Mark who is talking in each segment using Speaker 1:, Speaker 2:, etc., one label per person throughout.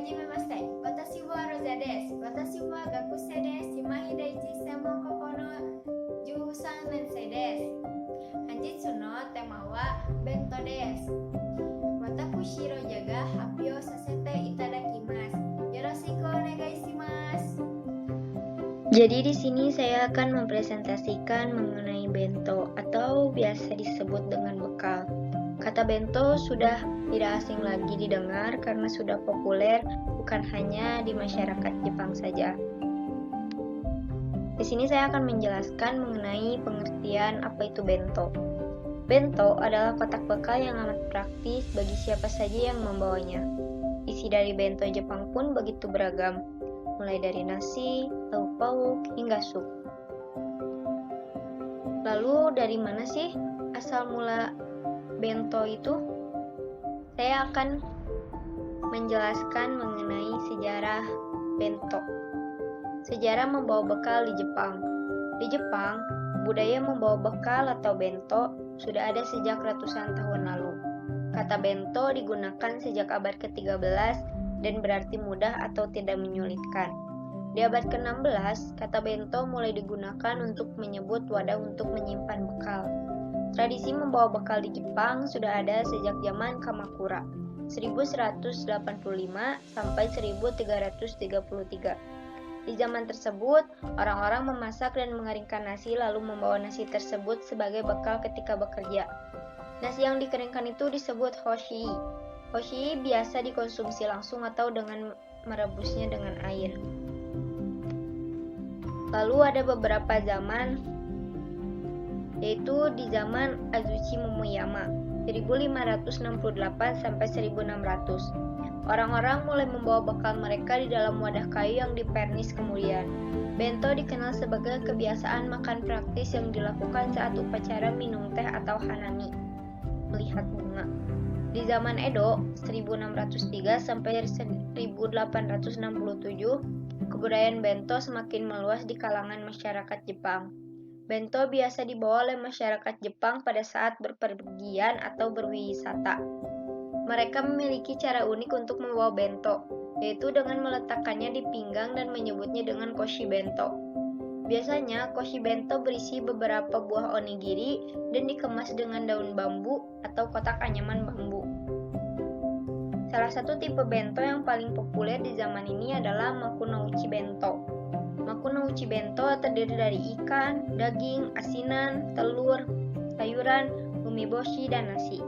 Speaker 1: Hajimemashite. Watashi wa Rosa desu. Watashi wa gakusei desu. Shimai Daiichi Seimon Koko no 13年生です。本日のテーマは弁当です。私ロジャが発表させていただきます。よろしくお願いします。
Speaker 2: Jadi di sini saya akan mempresentasikan mengenai bento atau biasa disebut dengan bekal. Kata bento sudah tidak asing lagi didengar karena sudah populer bukan hanya di masyarakat Jepang saja. Di sini saya akan menjelaskan mengenai pengertian apa itu bento. Bento adalah kotak bekal yang amat praktis bagi siapa saja yang membawanya. Isi dari bento Jepang pun begitu beragam, mulai dari nasi, lauk pauk, hingga sup. Lalu dari mana sih asal mula bento itu? Saya akan menjelaskan mengenai sejarah bento. Sejarah membawa bekal di Jepang. Di Jepang, budaya membawa bekal atau bento sudah ada sejak ratusan tahun lalu. Kata bento digunakan sejak abad ke-13 dan berarti mudah atau tidak menyulitkan. Di abad ke-16, kata bento mulai digunakan untuk menyebut wadah untuk menyimpan bekal. Tradisi membawa bekal di Jepang sudah ada sejak zaman Kamakura, 1185 sampai 1333. Di zaman tersebut, orang-orang memasak dan mengeringkan nasi lalu membawa nasi tersebut sebagai bekal ketika bekerja. Nasi yang dikeringkan itu disebut hoshii. Hoshii biasa dikonsumsi langsung atau dengan merebusnya dengan air. Lalu ada beberapa zaman, yaitu di zaman Azuchi Momoyama, 1568 sampai 1600. Orang-orang mulai membawa bekal mereka di dalam wadah kayu yang dipernis kemudian. Bento dikenal sebagai kebiasaan makan praktis yang dilakukan saat upacara minum teh atau hanami, melihat bunga. Di zaman Edo, 1603 sampai 1867, kebudayaan bento semakin meluas di kalangan masyarakat Jepang. Bento biasa dibawa oleh masyarakat Jepang pada saat berpergian atau berwisata. Mereka memiliki cara unik untuk membawa bento, yaitu dengan meletakkannya di pinggang dan menyebutnya dengan koshi bento. Biasanya, koshi bento berisi beberapa buah onigiri dan dikemas dengan daun bambu atau kotak anyaman bambu. Salah satu tipe bento yang paling populer di zaman ini adalah makunouchi bento. Makunouchi bento terdiri dari ikan, daging, asinan, telur, sayuran, umeboshi, dan nasi.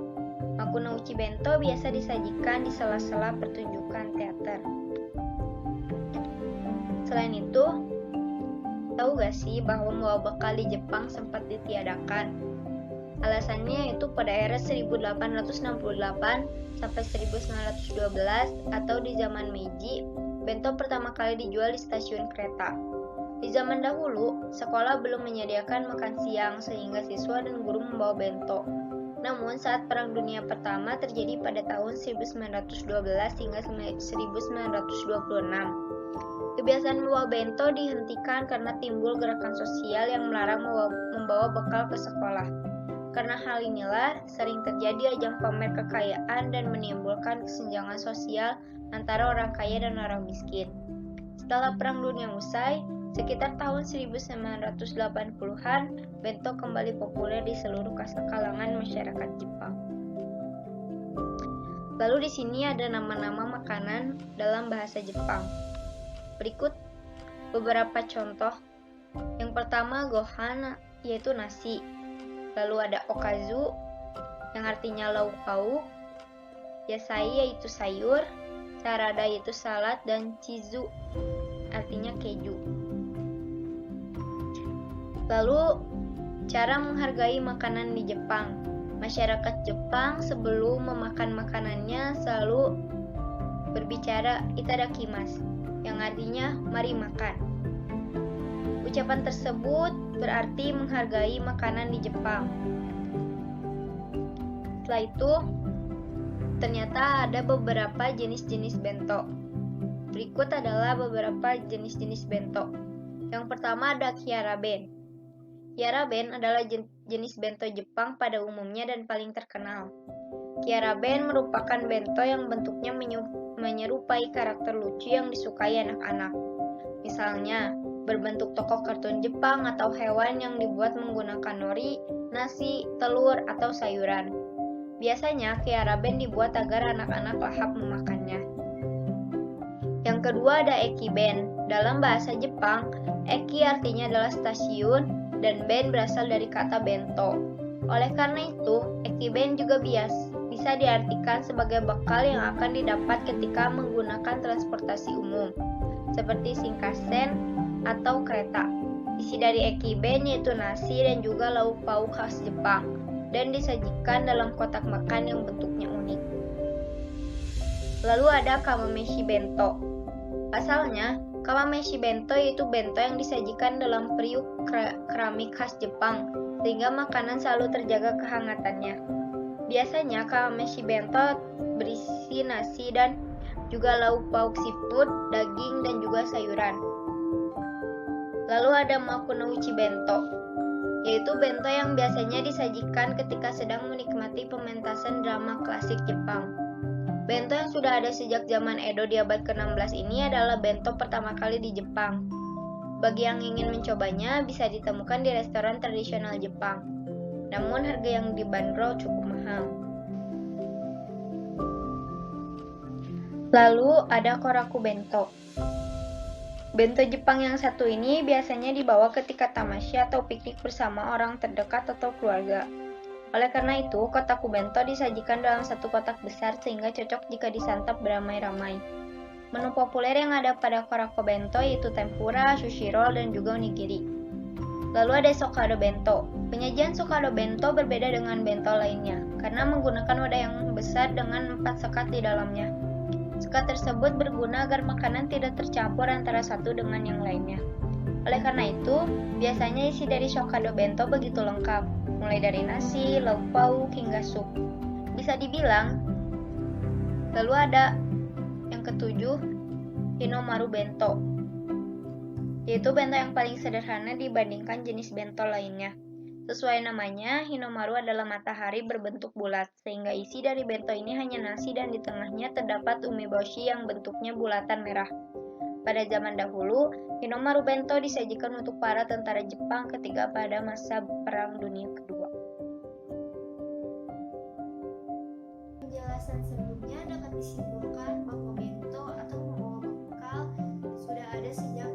Speaker 2: Makunouchi bento biasa disajikan di sela-sela pertunjukan teater. Selain itu, tahu gak sih bahwa membawa bekal di Jepang sempat ditiadakan? Alasannya yaitu pada era 1868 sampai 1912 atau di zaman Meiji, bento pertama kali dijual di stasiun kereta. Di zaman dahulu, sekolah belum menyediakan makan siang sehingga siswa dan guru membawa bento. Namun saat Perang Dunia Pertama terjadi pada tahun 1912 hingga 1926, kebiasaan membawa bento dihentikan karena timbul gerakan sosial yang melarang membawa bekal ke sekolah. Karena hal inilah sering terjadi ajang pamer kekayaan dan menimbulkan kesenjangan sosial antara orang kaya dan orang miskin. Setelah Perang Dunia usai, sekitar tahun 1980-an, bento kembali populer di seluruh kalangan masyarakat Jepang. Lalu di sini ada nama-nama makanan dalam bahasa Jepang. Berikut beberapa contoh. Yang pertama gohan, yaitu nasi. Lalu ada okazu, yang artinya lauk pauk. Yasai, yaitu sayur. Sarada, yaitu salad. Dan chizu, artinya keju. Lalu, cara menghargai makanan di Jepang. Masyarakat Jepang sebelum memakan makanannya selalu berbicara itadakimasu, yang artinya mari makan. Ucapan tersebut berarti menghargai makanan di Jepang. Setelah itu, ternyata ada beberapa jenis-jenis bento. Berikut adalah beberapa jenis-jenis bento. Yang pertama ada kyaraben. Kyaraben adalah jenis bento Jepang pada umumnya dan paling terkenal. Kyaraben merupakan bento yang bentuknya menyerupai karakter lucu yang disukai anak-anak. Misalnya, berbentuk tokoh kartun Jepang atau hewan yang dibuat menggunakan nori, nasi, telur, atau sayuran. Biasanya, Kyaraben dibuat agar anak-anak lahap memakannya. Yang kedua ada Ekiben. Dalam bahasa Jepang, Eki artinya adalah stasiun dan ben berasal dari kata bento. Oleh karena itu, Ekiben juga bisa diartikan sebagai bekal yang akan didapat ketika menggunakan transportasi umum, seperti Shinkansen atau kereta. Isi dari Ekiben yaitu nasi dan juga lauk pauk khas Jepang, dan disajikan dalam kotak makan yang bentuknya unik. Lalu ada Kamameshi Bento. Pasalnya, Kamameshi Bento yaitu bento yang disajikan dalam periuk keramik khas Jepang, sehingga makanan selalu terjaga kehangatannya. Biasanya Kamameshi Bento berisi nasi dan juga lauk pauk seafood, daging, dan juga sayuran. Lalu ada Makunouchi Bento, yaitu bento yang biasanya disajikan ketika sedang menikmati pementasan drama klasik Jepang. Bento yang sudah ada sejak zaman Edo di abad ke-16 ini adalah bento pertama kali di Jepang. Bagi yang ingin mencobanya, bisa ditemukan di restoran tradisional Jepang. Namun harga yang dibanderol cukup mahal. Lalu ada Koraku Bento. Bento Jepang yang satu ini biasanya dibawa ketika tamashii atau piknik bersama orang terdekat atau keluarga. Oleh karena itu, kotaku bento disajikan dalam satu kotak besar sehingga cocok jika disantap beramai-ramai. Menu populer yang ada pada Koraku Bento yaitu tempura, sushi roll, dan juga onigiri. Lalu ada Sokado Bento. Penyajian Sokado Bento berbeda dengan bento lainnya, karena menggunakan wadah yang besar dengan 4 sekat di dalamnya. Sekat tersebut berguna agar makanan tidak tercampur antara satu dengan yang lainnya. Oleh karena itu, biasanya isi dari Sokado Bento begitu lengkap, mulai dari nasi, lauk pauk, hingga sup. Bisa dibilang. Lalu ada yang ketujuh, Hinomaru Bento, yaitu bento yang paling sederhana dibandingkan jenis bento lainnya. Sesuai namanya, Hinomaru adalah matahari berbentuk bulat, sehingga isi dari bento ini hanya nasi dan di tengahnya terdapat umeboshi yang bentuknya bulatan merah. Pada zaman dahulu, Hinomaru Bento disajikan untuk para tentara Jepang ketika pada masa Perang Dunia Kedua.
Speaker 1: Penjelasan sebelumnya dapat disimpulkan bahwa bento atau membawa bekal sudah ada sejak